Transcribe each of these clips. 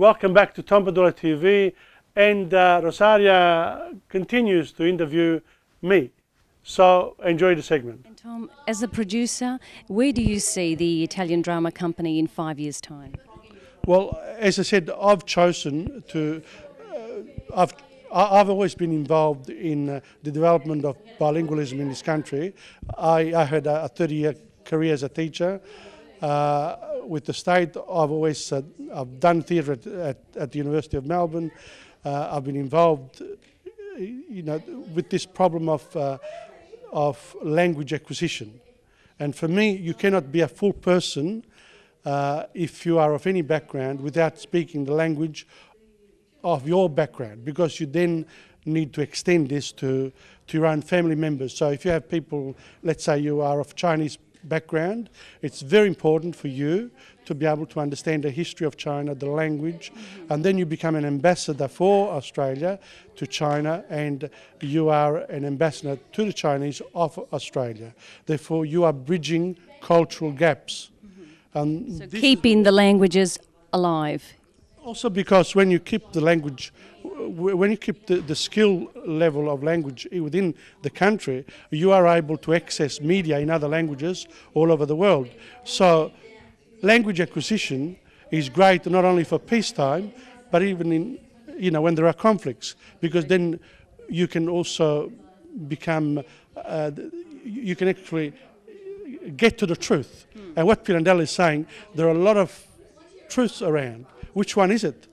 welcome back to TomPadulaTV, and Rosaria continues to interview me. So enjoy the segment. And Tom, as a producer, where do you see the Italian drama company in 5 years' time? Well, as I said, I've chosen to, I've always been involved in the development of bilingualism in this country. I had a 30-year career as a teacher. With the state, I've done theatre at the University of Melbourne. I've been involved, with this problem of language acquisition. And for me, you cannot be a full person if you are of any background without speaking the language of your background, because you then need to extend this to your own family members. So if you have people, let's say you are of Chinese background, it's very important for you to be able to understand the history of China, the language, and then you become an ambassador for Australia to China, and you are an ambassador to the Chinese of Australia. Therefore, you are bridging cultural gaps. So keeping the languages alive. Also because when you keep the language, when you keep the skill level of language within the country, you are able to access media in other languages all over the world. So language acquisition is great not only for peacetime, but even in, when there are conflicts, because then you can also become, you can actually get to the truth. And what Pirandello is saying, there are a lot of truths around. Which one is it?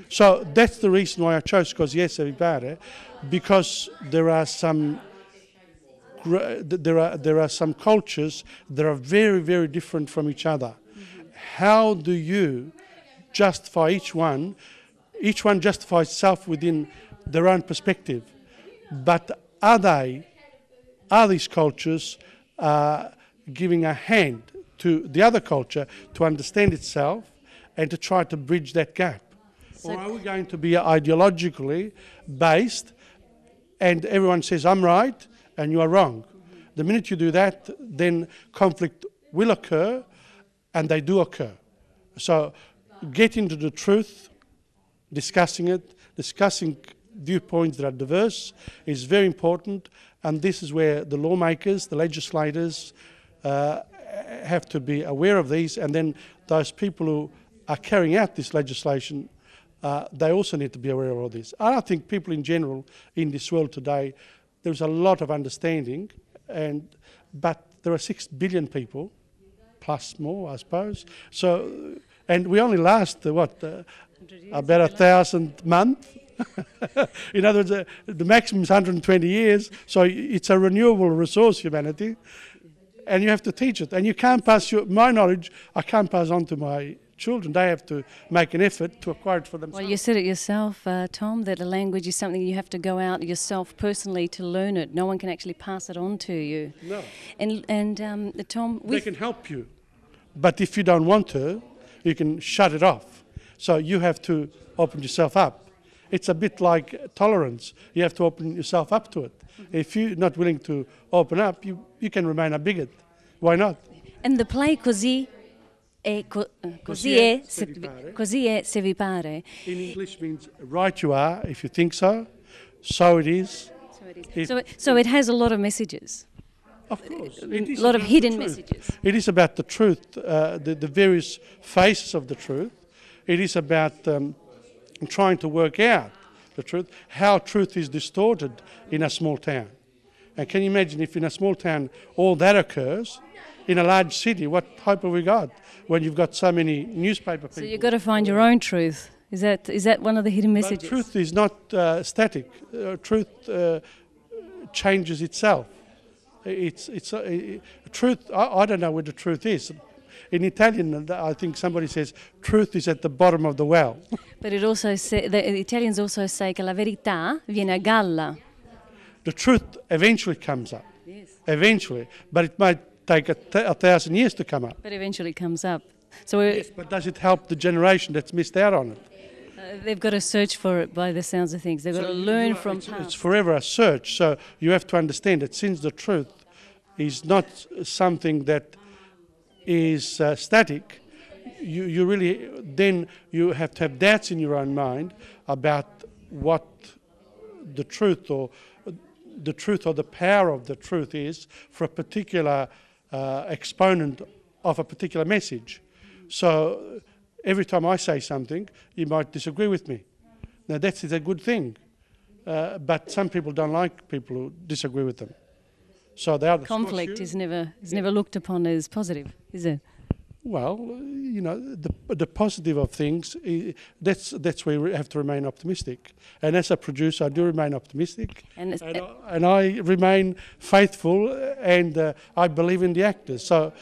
So that's the reason why I chose Cosi e pare, because there are some cultures that are very, very different from each other. How do you justify each one? Each one justifies itself within their own perspective. But are these cultures giving a hand to the other culture to understand itself and to try to bridge that gap? Or are we going to be ideologically based and everyone says, I'm right and you are wrong? The minute you do that, then conflict will occur, and they do occur. So getting to the truth, discussing it, discussing viewpoints that are diverse is very important, and this is where the lawmakers, the legislators have to be aware of these, and then those people who are carrying out this legislation, they also need to be aware of all this. I think people in general in this world today, there's a lot of understanding, but there are 6 billion people, plus more, I suppose. So, and we only last, about 1,000 months. In other words, the maximum is 120 years, so it's a renewable resource, humanity, and you have to teach it. And you can't pass my knowledge, I can't pass on to my children. They have to make an effort to acquire it for themselves. Well, you said it yourself, Tom, that a language is something you have to go out yourself personally to learn it. No one can actually pass it on to you. No. And Tom, they can help you, but if you don't want to, you can shut it off. So you have to open yourself up. It's a bit like tolerance. You have to open yourself up to it. If you're not willing to open up, you can remain a bigot. Why not? And the play Cosi e se vi pare. In English means right you are, if you think so. So it is. So it has a lot of messages. Of course. A lot of hidden messages. It is about the truth, the various faces of the truth. It is about trying to work out the truth, how truth is distorted in a small town. And can you imagine if in a small town all that occurs, in a large city, what hope have we got when you've got so many newspaper people? So you've got to find your own truth. Is that one of the hidden messages? But truth is not static. Truth changes itself. Truth. I don't know where the truth is. In Italian, I think somebody says truth is at the bottom of the well. But it also the Italians also say che la verità viene a galla. The truth eventually comes up. Yes. Eventually, but it might take 1,000 years to come up. But eventually it comes up. So yes, but does it help the generation that's missed out on it? They've got to search for it by the sounds of things. They've got to learn from past. It's forever a search. So you have to understand that since the truth is not something that is static, you really, then you have to have doubts in your own mind about what the truth or the power of the truth is for a particular exponent of a particular message. So every time I say something, you might disagree with me. Now that is a good thing, but some people don't like people who disagree with them. So they either Conflict is never looked upon as positive, is it? Well, you know, the positive of things, that's where we have to remain optimistic. And as a producer, I do remain optimistic. And I remain faithful, and I believe in the actors. So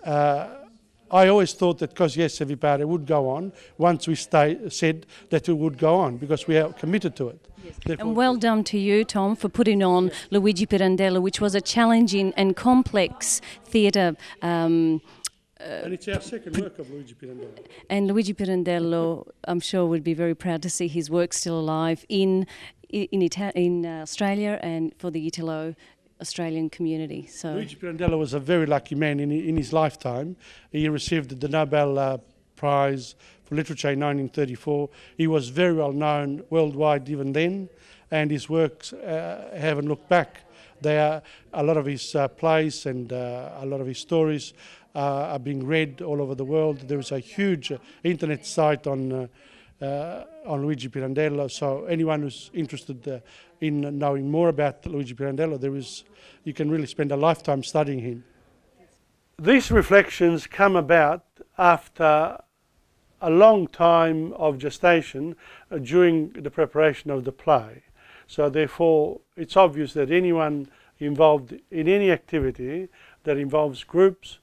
I always thought that Cosi Pare would go on once we said that it would go on, because we are committed to it. Yes. And well done to you, Tom, for putting on Luigi Pirandello, which was a challenging and complex theatre. And it's our second work of Luigi Pirandello. And Luigi Pirandello, I'm sure, would be very proud to see his work still alive in Australia and for the Italo-Australian community. So Luigi Pirandello was a very lucky man in his lifetime. He received the Nobel Prize for Literature in 1934. He was very well known worldwide even then, and his works haven't looked back. A lot of his plays and a lot of his stories are being read all over the world. There is a huge internet site on Luigi Pirandello, so anyone who's interested in knowing more about Luigi Pirandello, you can really spend a lifetime studying him. These reflections come about after a long time of gestation during the preparation of the play. So therefore, it's obvious that anyone involved in any activity that involves groups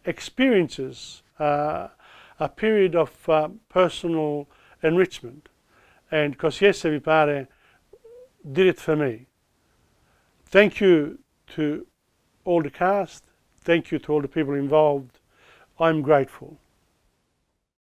experiences a period of personal enrichment. And Cosi Pare did it for me. Thank you to all the cast. Thank you to all the people involved. I'm grateful.